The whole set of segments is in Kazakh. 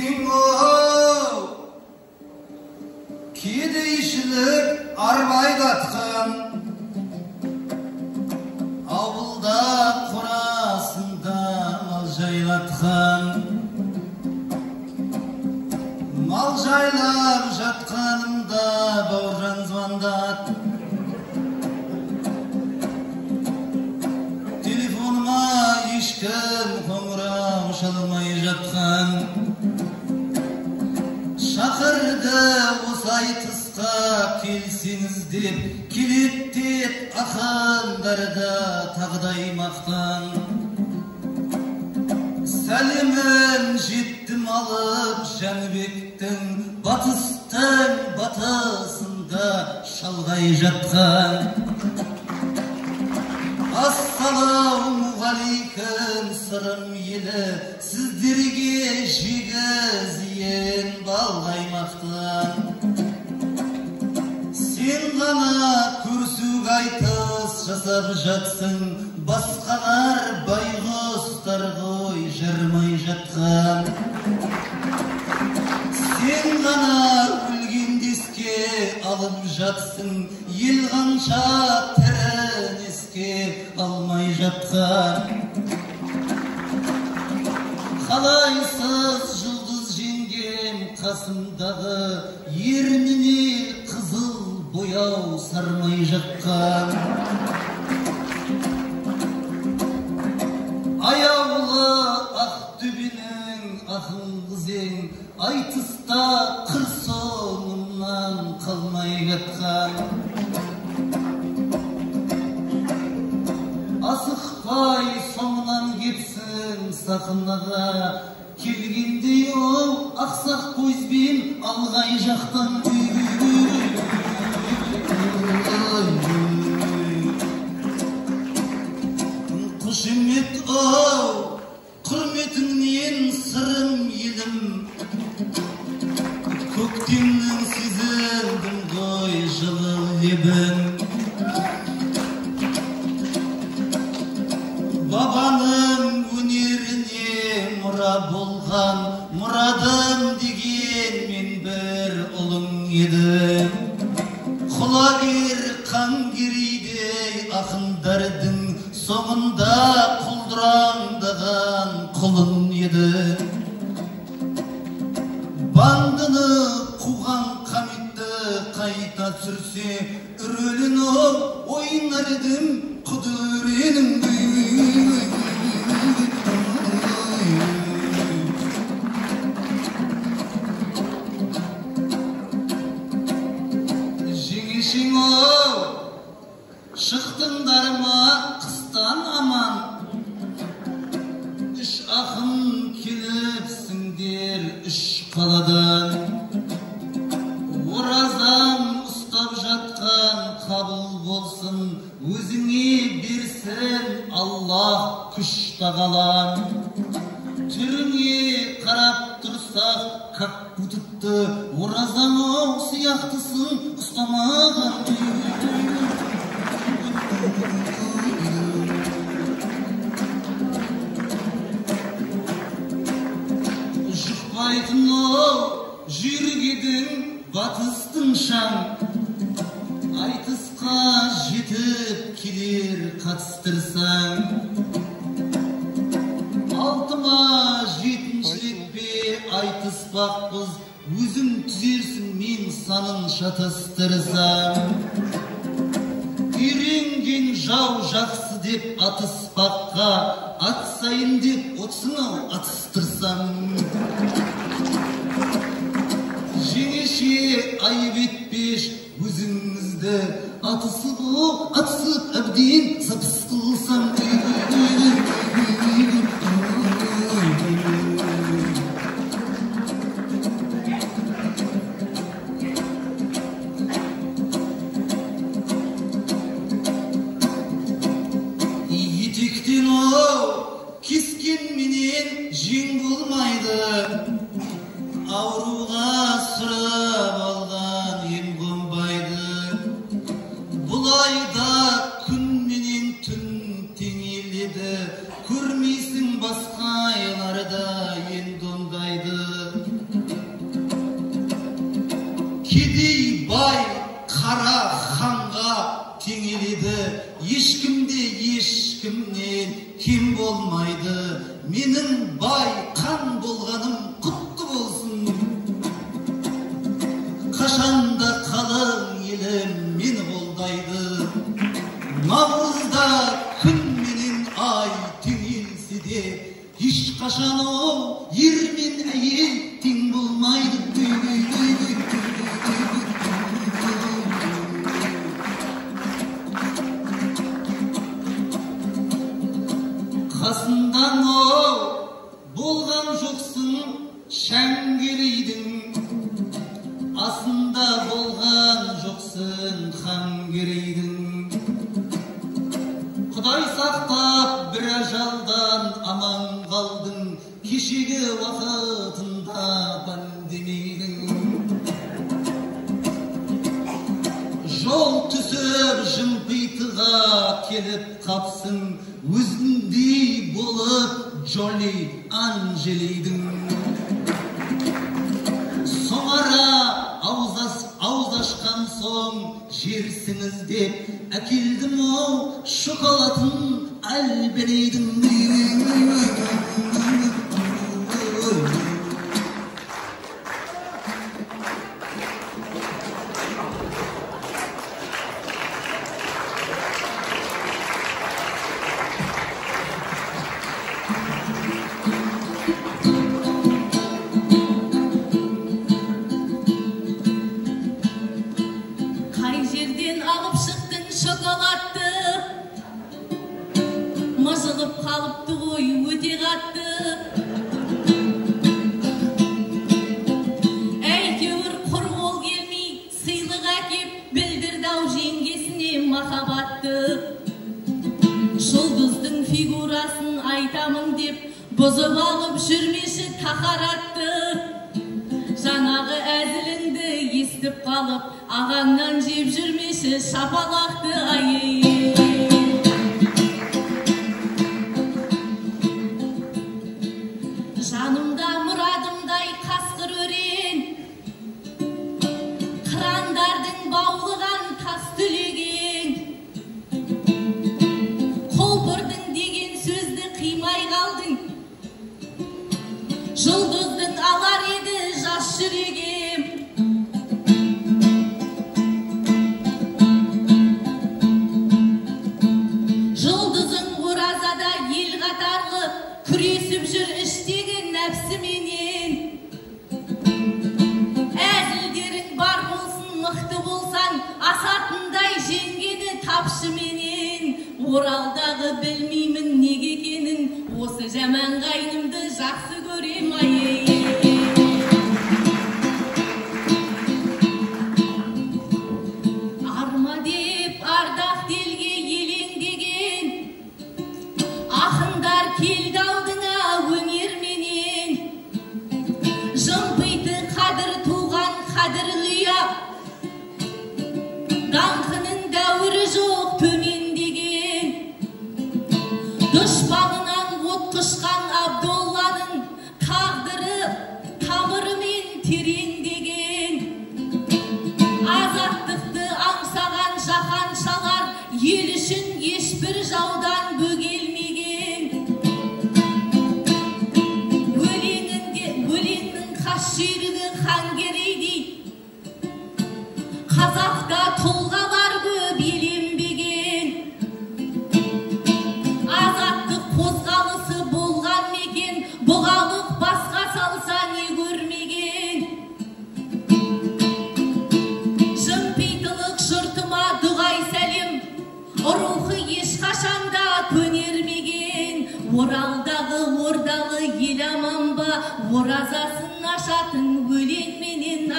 жеңешең оу, кедейшілік арбайдатқан, ауылда қорасында мал жайлатқан, мал жайлап жатқанымда бауыржан звондат, телефоныма ешкім қоңырау шалмай жатқан, шақырды осы айтысқа келсеңіз деп, келеттет ақындарда тағдай мақтан. Сәлемін жеттім алып Жәнібектің батыстың батысында шалғай жатқан. Ассалаумағалейкум сырым елі, сіздерге жегізейін балғай мақтан. Сен ғана көрсуг айтыс жасап жатсың, басқалар байғұстар ғой жармай жатқан. Сен ғана өлгендеске алып жатсың, ел қанша тірін еске алмай жатқан. Қалайсыз жұлдыз жеңгем қасымдағы, ерніне қызыл бояу сармай жатқан. Аяулы Ақтөбенің ақын қызең, айтыста қыр соңымнан қалмай жатқан. Асықпай соңынан кетсін сақынаға, келгендей ол ақсақ көзбен алғай жақтан. Қошемет оу, құрметіңнен сырым елім, көктемнің сезіндім ғой жылы лебін. Бабаның өнеріне мұра болған, мұрадым деген мен бір ұлың еді. Құлагер қангерейдей ақындардың соңында құлдыраңдаған құлын еді. Бандыны қуған қаметті қайта түсірсе, үрілініп ойнар едім құдіренің. Жеңешең оу, шықтыңдар ма қыстан аман, үш ақын келіпсіңдер үш қаладан. Оразан ұстап жатқан қабыл болсын, өзіңе берсін Аллах күш тағалан. Түріңе қарап тұрсақ, как будто оразан оу сияқтысын ұстамаған. Жұқпайтын оу жүйрік едің батыстың шаң, айтысқа жетіп келер қатыстырсаң. Алтыма жетіншілік бе айтыспақпыз, өзің түзерсің мен санын шатастырсам. Үйренген жау жақсы деп атыспаққа, атсайын деп отсынау атыстырсам. Жеңеше айып етпеш өзіңізді, атысып әбден сапыс қылсам. Етектен оу кескен менен жең болмайды, ауруға сұрап алған ем қонбайды. Бұлайда күн менен түн теңеледі, көрмейсің басқа айларда енді ондайды. кедей бай қара ханға теңеледі, ешкімде ешкімнен кем болмайды. Менің бай қан болғаным құтты болсын. Қашанда қалың елім мені қолдайды. Наурызда күн менен ай теңелсе де, ешқашан ол ер мен әйел тең болмайды. Қасындан ол болған жоқсың Шәңгерейдің, асында болған жоқсың Хангерейдің. Құдай сақтап бір ажалдан аман қалдың, кешегі уақытында пандемийдің. Жол түсіп жымпитыға келіп қапсың, өзіндей болып Джоли Анжелейдің. Соңара ауыз ашқан соң жерсіңіз деп әкелдім ол шоколатын Альбенейдің. Мыжылып қалыпты ғой өте қатты. Әйтеуір құр қол келмей сыйлық әкеп білдірді-ау жеңгесіне махаббатты. Жұлдыздың фигурасын айтамын деп бұзып алып жүрмеші тақаратты. Жаңағы әзіліңді естіп қалып ағаңнан жеп жүрмеші шапалақты. Жанымда мұрадымдай қасқыр өрен, қырандардың баулыған тас түлеген. Қолпырдың деген сөзді қимай қалдың, жұлдыздың алар еді жас жүрегім. Жұлдызың оразада ел қатарлы күресіп жүр іштегі нәпсіменен. Әзілдерің бар болсын, мықты болсаң, асатындай жеңгені тапшыменен. Оралдағы білмеймін неге екенін, осы жаман қайнымды жақсы көрем. Арма деп ардақ делге елеңдеген ақындар келді алдыңа өнерменен. Жымпиты қадір туған қадірлия, даңқының дәуірі жоқ төмендеген. Дұшпанынан от құшқан Абдолланың тағдыры тамырымен тереңдеген. Азаттықты аңсаған жаһаншалар ел үшін ешбір жаудан бөгелмеген. Өлеңнің қас жүйрігі Хангерейдей, қазақта тұлғалар көп еленбеген. Азаттық қозғалысы болған мекен, бұғалық басқа салса не көрмеген. Жымпитылық жұртыма дұғай сәлем, рухы ешқашанда көнермеген. Оралдағы ордалы ел аман ба, оразасын ашатын өлеңменен.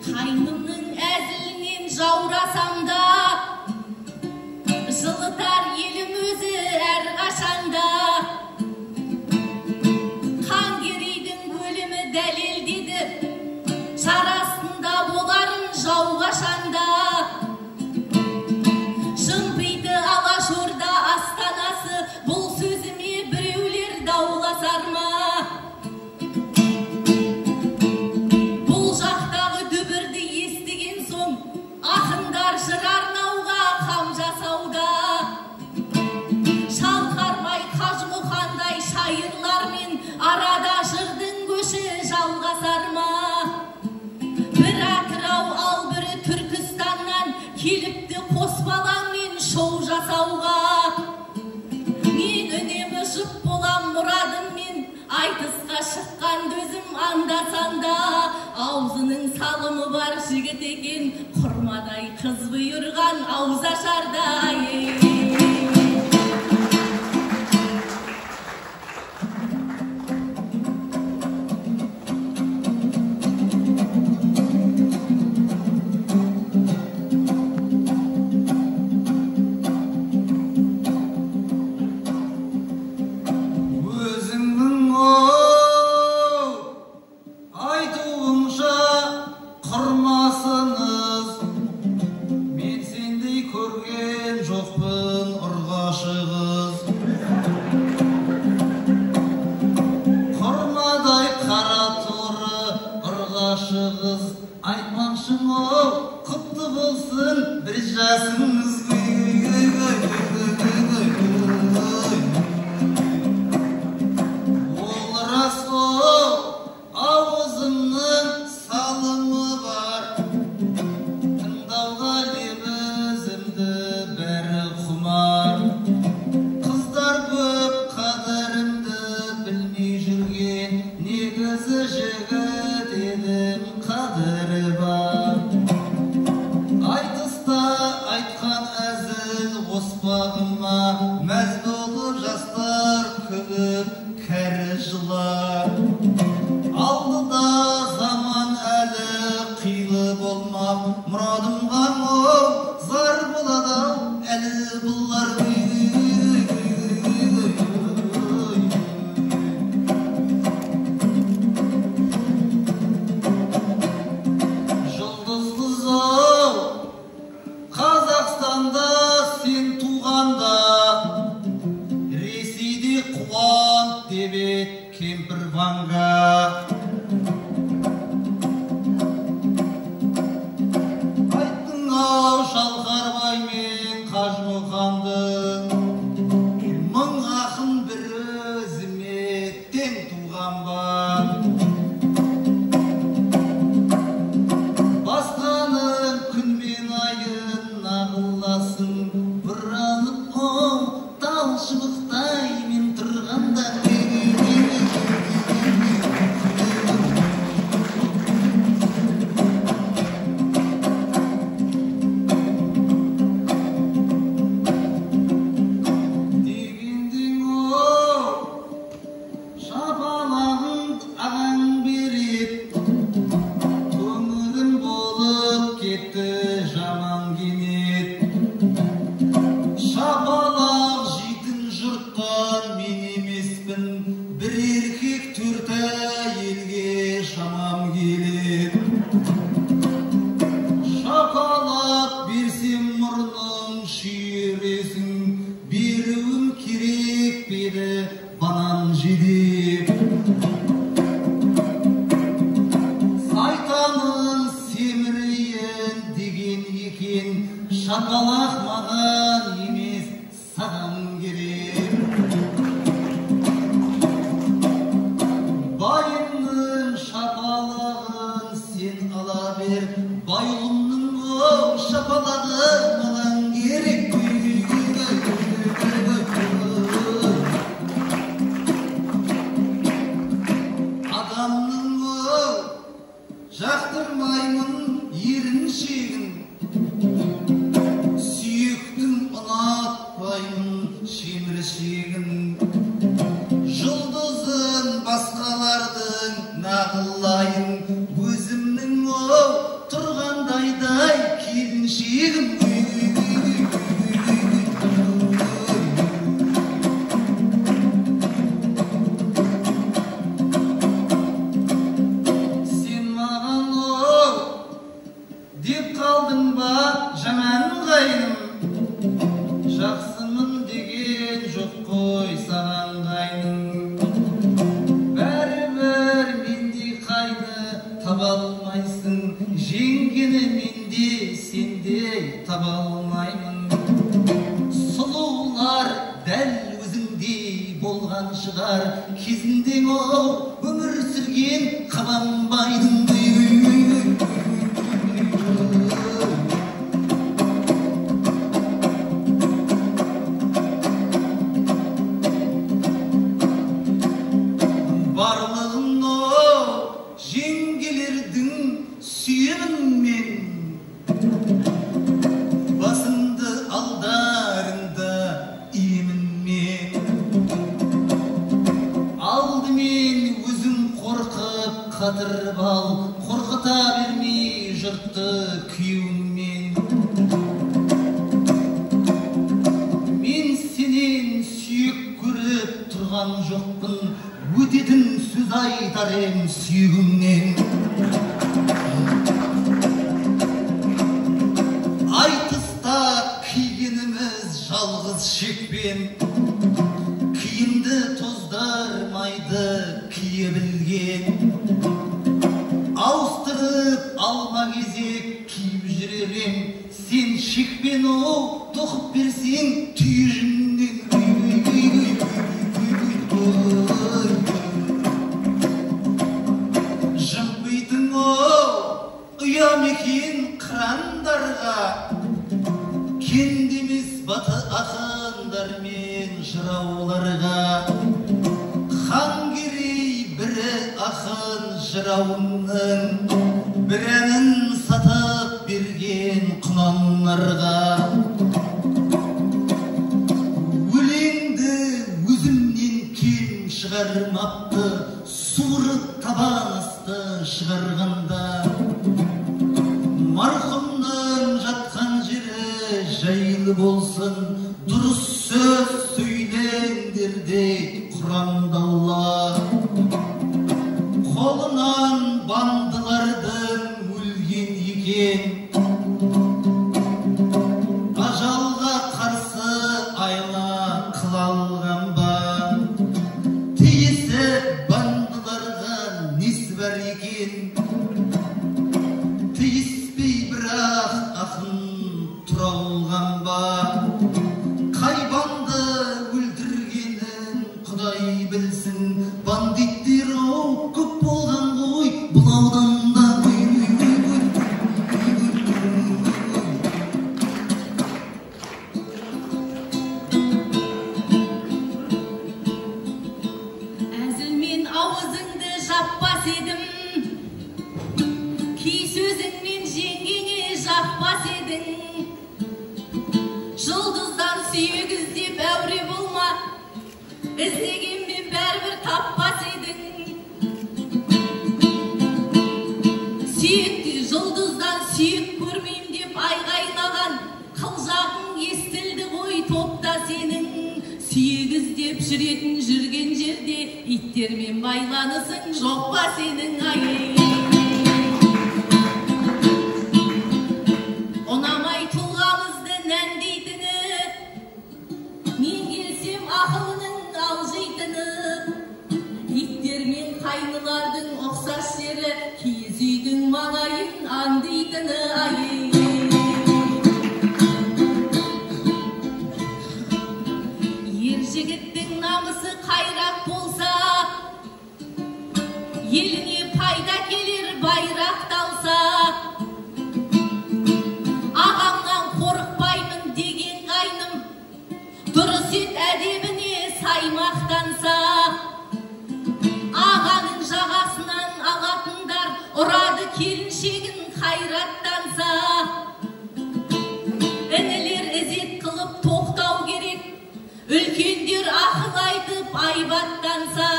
Қайнымның әзілінен жаурасам да, жылытар елім өзі әр қашанда. Хангерейдің өлімі дәлелдеді, шарасында боларын жау қашанда. Жымпиты Алашорда астанасы, бұл сөзім тауға. Мен үнемі жұп болам мұрадым мен, айтысқа шыққан дөзім анда-санда. Аузының салымы бар жігіт екен, құрмадай қыз бұйырған ауыз ашардай. қатырып ал, қорқыта бермей жұртты күйеуіңмен. Мен сенен сүйек көріп тұрған жоқпын, өтетін сөз айтар ем сүйегіңнен. Айтыста кигеніміз жалғыз шекпен, киімді тоздырмайды кие білген. Ауыстырып алма кезек киіп жүререм, сен шекпен оу тоқып берсең түйежіңнен. Жымпитын оу ұям екен қырандарға, кендемес баты ақындар мен жырауларға. Хан керей бірі ақын жырауының, бір әнін сатып берген құнанларға. Өлеңді өзімнен кем шығармапты, суырып табан асты шығарғанда. Марқұмның жатқан жері жайлы болсын, дұрыс сөз сөйлеңдер дейді Құранда Алла. Қолынан бандылардың өлген екен, ажалға қарсы айла қыла алған ба? Тиісіп бандыларға несі бар екен? Тиіспей бірақ ақын тұра алған ба? Қай банды өлтіргенін Құдай білсін, бандиттер оу көп болған ғой бұл ауданда. Әзілмен ауызыңды жаппас едім, кей сөзіңмен жеңгеңе жақпас едің. Жұлдыздан сүйек іздеп әуре болма, іздегенмен бәрібір таппас едің. Сүйекті жұлдыздан сүйек көрмейм деп айғайлаған қылжағың естілді ғой топта сенің. Сүйек іздеп жүрген жерде иттермен байланысың жоқ па сенің? Ұнамай тұлғамызды нәндейтіні, мен келсем ақылының алжитыны. Иттер мен қайнылардың ұқсас жері, киіз үйдің маңайын аңдитыны. Ер жігіттің намысы қайрақ болса, еліне пайда келер байрақ талса. Ағамнан қорықпаймын деген қайным, дұрыс ет әдебіне саймақтанса. Ағаның жағасынан алатындар ұрады келіншегін қайраттанса. Інілер ізет қылып тоқтау керек, үлкендер ақыл айтып айбаттанса.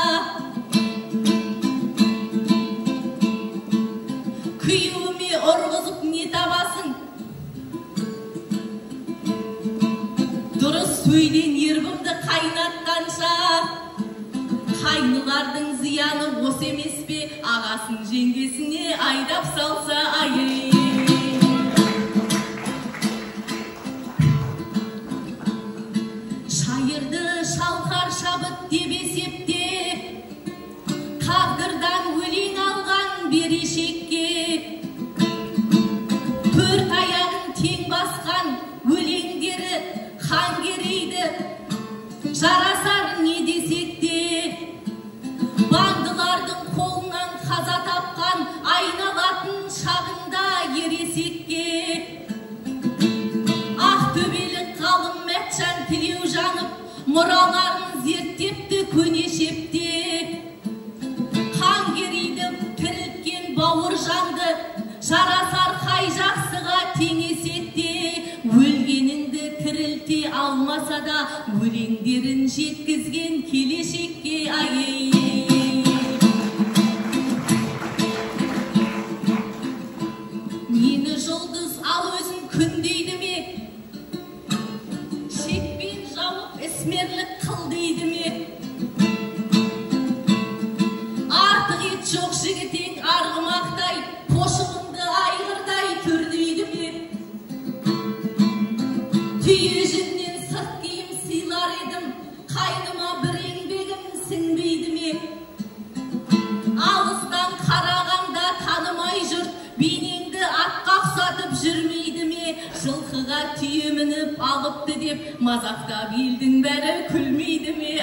Күйеуіме ұрғызып не табасың? Дұрыс сөйлен ербімді қайнатқанша. Қайнылардың зияны осы емес пе, ағасын жеңгесіне айдап салса. Шайырды шалқар шабыт деп есепте, тағдырдан өлең алған берешекке. Төрт аяғын тең басқан өлеңдері хан керейді жарасар не десек те. Бандылардың қолынан қаза тапқан айналатын шағында ересекке. Ақтөбелік ғалым Мәтжан Тілеужанов мұраларын зерттепті көне шепте. Хан керейді тірілткен бауыр жанды жарасар қай жақсыға теңесек те. Өлгеніңді тірілте алмаса да өлеңдерін жеткізген келешекке. ісмерлік қыл дейді ме? Артық ет жоқ жігітең арғымақтай, пошығыңды айғырдай түр дейді ме? Түйе жүннен сырт киім сыйлар едім, қайныма бір еңбегім сіңбейді ме? Алыстан қарағанда танымай жұрт, бейнеңді атқа ұқсатып жүрмейді ме? Жылқыға түйе мініп алыпты деп мазақтап елдің бәрі күлмейді ме?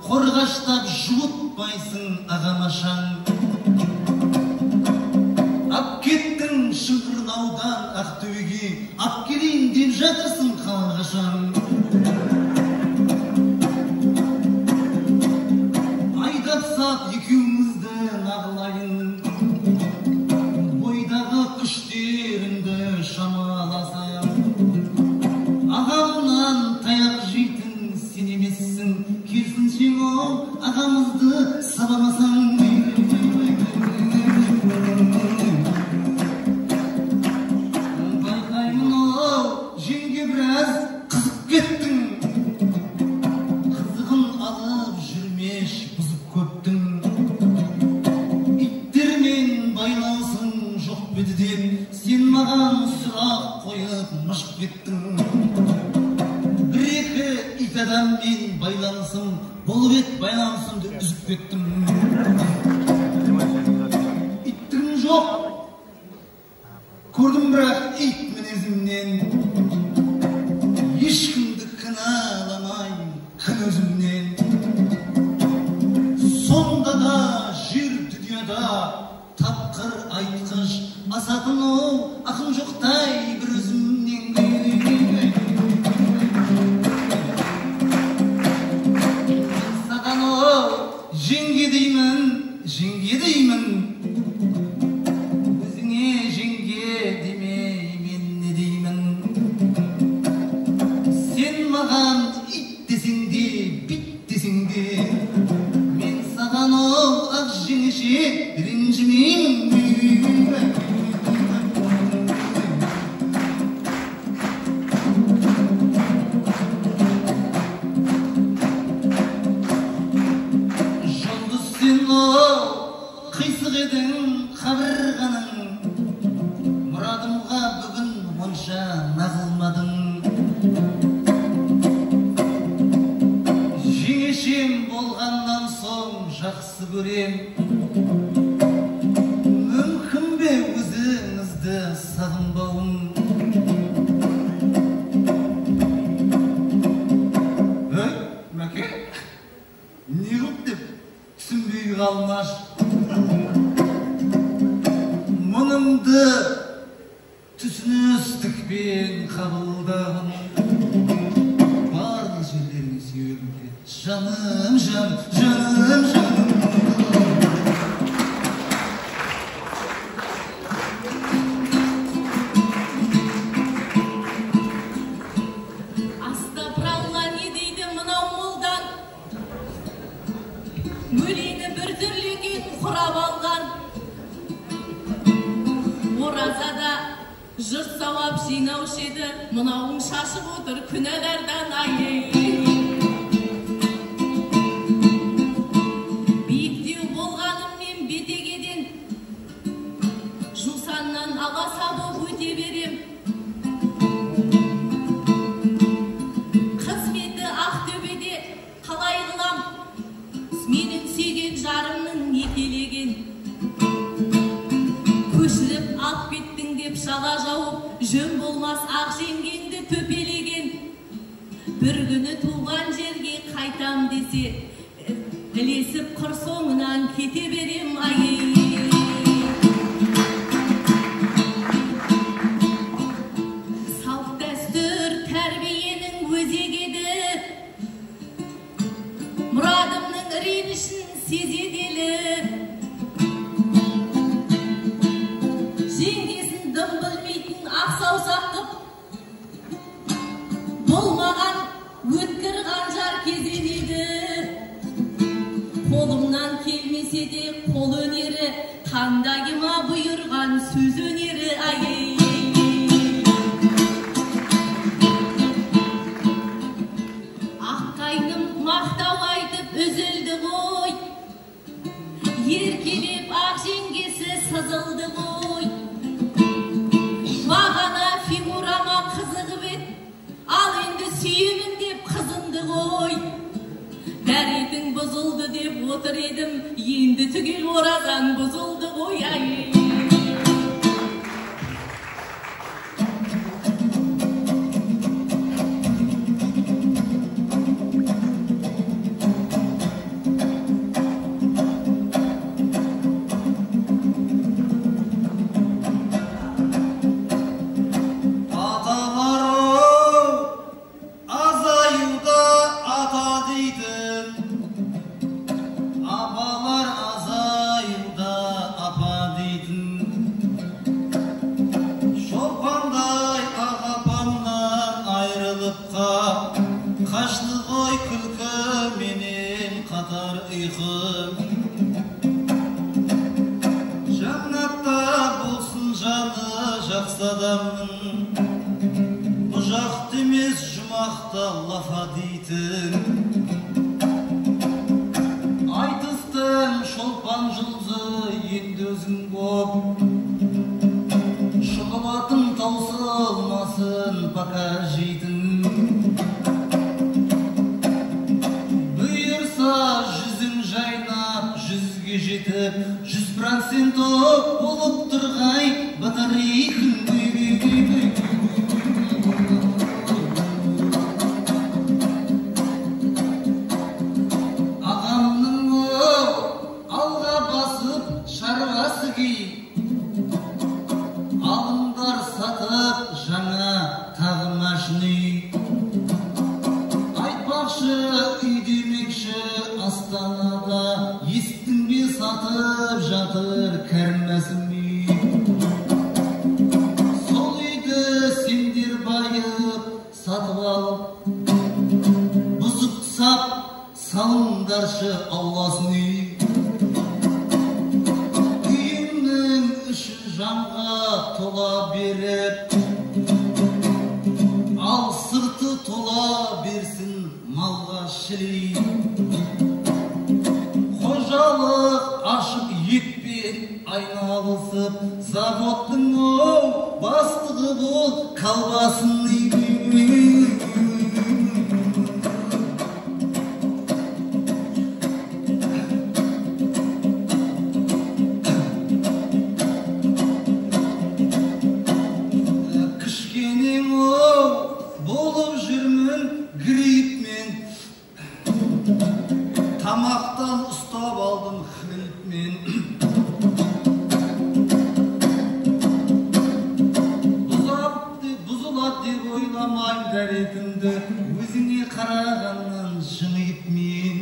Қорғаштап жуытпайсың ағамашаң. Ап кеттің Шыңғырлаудан Ақтөбеге, ап келейін деп жатырсың қалғашаң. қызды сабамасаң байқаймын ау жеңге біраз қызып кеттің қызығын алып жүрмеш бұзып көптің иттермен байлаусың жоқ беді деп сен маған сұрақ қойып мыжып кеттің бір-екі ит адаммен байланысым болып ет байланысымды үзіп кеттім иттігім жоқ көрдім бірақ ит мінезімнен ешкімді кінәламаймын күн өзімнен сонда да жер дүнияда тапқыр айтқыш асатын ол ақын жоқтай бір өзімнен саған ол жеңге деймін өзіңе жеңге демей мен не деймін сен маған ит десең де бит десең де мен саған ол ақ жеңеше ренжімеймін жұлдыз сен ол қисық едің қабырғаның мұрадымға бүгін онша нағылмадың жеңешем болғаннан соң жақсы көрем мүмкін бе өзіңізді сағынбауым өй мәке не қылып деп түсінбей қалмаш мұнымды түсіністікпен қабылдағын барлық жерлеріңе сүйегім келеді жаным астапыралла не дейді мынау молдан өлеңі бір түрлі екен құрап алған оразада жұрт сауап жинаушы еді мынауың шашып отыр күнәлардан ай биіктеу болғаныммен бетегеден жусаннан аласа боп өте берем қызметі ақтөбеде қалай қылам менің сүйген жарымның некелеген көшіріп алып кеттің деп шала жауып жөн болмас ақ жеңгеңді төпелеген бір күні туған жерге қайтам десе ілесіп қыр соңынан кете берем ай салт дәстүр тәрбиенің өзегі еді мұрадымның ренішін сезеделі жеңгесін дым білмейтін ақ саусақ қып болмаған өткір қанжар кезенеді қолымнан келмесе де қол өнері таңдайыма бұйырған сөз өнері ай аққайным мақтау айтып үзілді ғой еркелеп ақ жеңгесі сызылды ғой бағана фигурама қызығып еді ал енді сүйемін деп қызынды ғой дәретің бұзылды деп отыр едім енді түгел оразаң бұзылды ғой ай қатар ұйқым Жаннатта болсын жаны жақсы адамның Бұжақты емес жұмақта лафа дейтін Айтыстың шолпан жұлзы енді өзің боп Шұғылатын таусылмасын пока жейтін Бұйырса жүзің жайнап жүзге жетіп 100% болып тұрғай батарейкін Алласын үйімнің іші жанға тола беріп Ал сырты тола берсін малға шілей Қожалық ашып етпен айналысып Заводтың бастығы бол қалбасын Тамақтан ұстап алдым хлебмен Бұзылады деп ойламайм дәретімді Өзіңе қарағаннан жымиып мен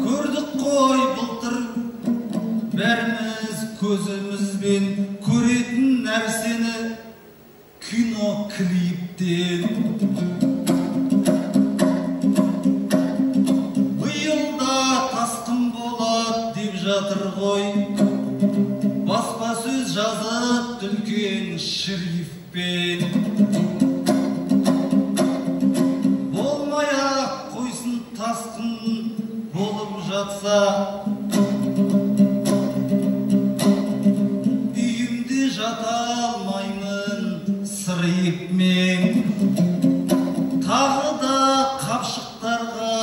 Көрдік қой былтыр бәріміз көзімізбен Көретін нәрсені кино клиптен жатыр ғой баспасөз жазып үлкен шрифтпен болмай-ақ қойсын тасқын болып жатса үйімде жата алмаймын сырипмен тағы да қапшықтарға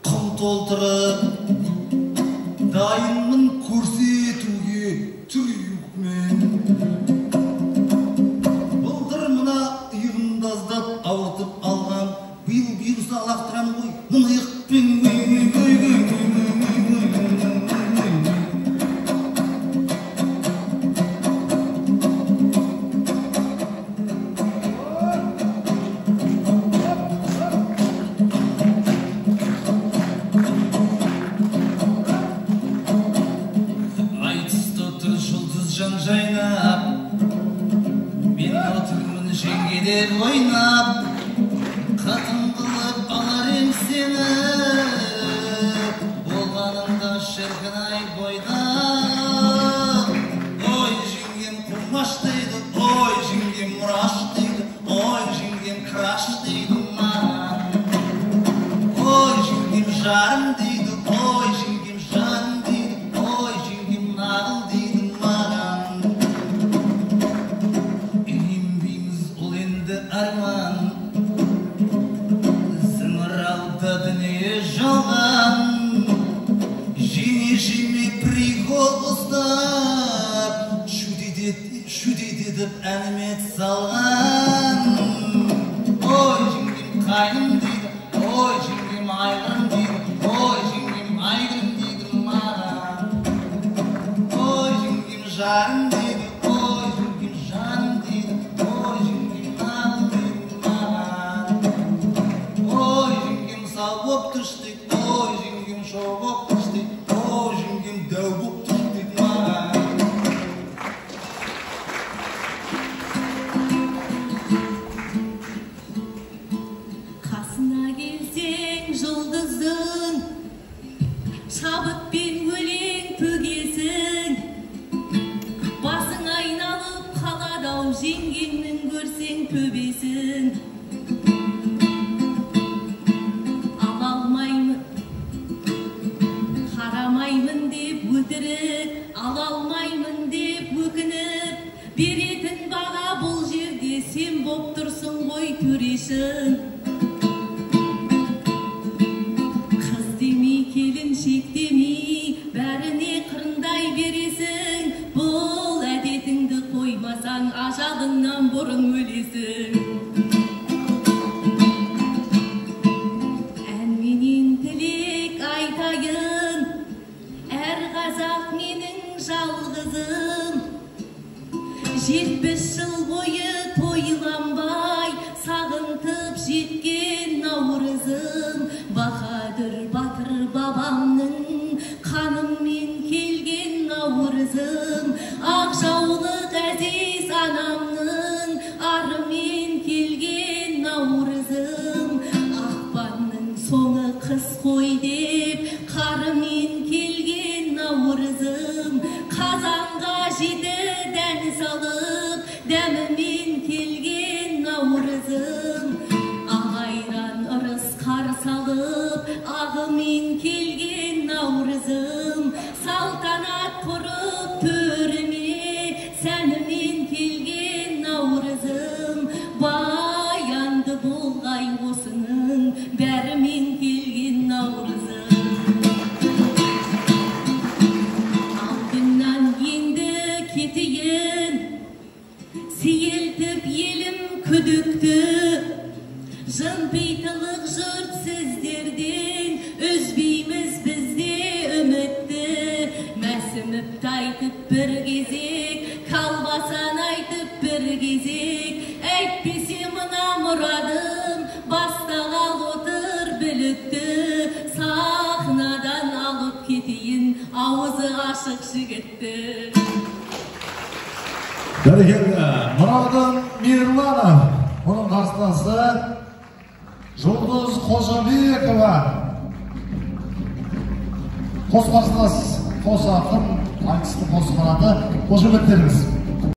құм толтырып Дайынмын көрсетуге түрюкмен Бұлдыр мұна иығымды аздап ауыртып алғам Биыл вирусы алақтырам ғой мұны иықпен Мен отырмын жеңгеден ойнап Қатын қылып алар ем сені Болғанымда шіркін-ай бойда Ой, жеңгем құмаш дейді Ой, жеңгем мұраш дейді Ой, жеңгем краш дейді маған Ой, жеңгем жарым дейді Ой, жеңгем жаным дейді Ой, жеңгем нағыл дейді Арман зымыралда дүние жалған Жеме прикол ұстап шүдедетіп әнімет салған Ой, жеңгем қайным дейді Ой, жеңгем айғырым дейді Ой, жеңгем айғырым дейді маған Ой, жеңгем жарым дейді Ой, жеңгем жаным дейді Ой, жеңгем Bob düştük, oy jingim şov bob düştük, oy jingim dev bob düştük mağan. Ала алмаймын, қарамаймын деп өтірік, ала алмаймын деп өкініп, беретін баға бұл жерде сен боп тұрсың ғой төрешін. Қыз демей, келіншек демей, бәріне қырындай бересің. Бұл әдетіңді қоймасаң, ажалыңнан бұрын өлесің. Әнменен тілек айтайын, әр қазақ менің жалғызым. 70 жыл бойы тойланбай, сағынтып жеткен наурызым. Баһадүр батыр бабамның қаныммен келген наурызым. Ақ жаулық әзиз анамның арымен келген наурызым. Ақпанның соңы қыс қой деп қарымен келген наурызым. Қазанға жеті дән салып, дәмімен келген наурызым. Ағайран ырыс қар салып, ағымен келген наурызым. Салтанат құрып төріме, сәнімен келген наурызым. Баянды болғай осының бәрімен келген наурызым. Алдыңнан енді кетейін, сейілтіп елім күдікті. Жымпитылық жұрт сіздерден, үзбейміз бізде үмітті. Мәсіміп айтып бір кезек, қалбасан айтып бір кезек. Әйтпесе мына мұрадым, бастағал отыр білікті. Сахнадан алып кетейін, ауызы ашық жігітті. Бәрекелді, Мұрадым Мейірланов, оның қарсыласы Жұлдыз Қожабекова. Қос қарсылас, қос ақын, айтысты қос қыраты, қошеметтеріңіз.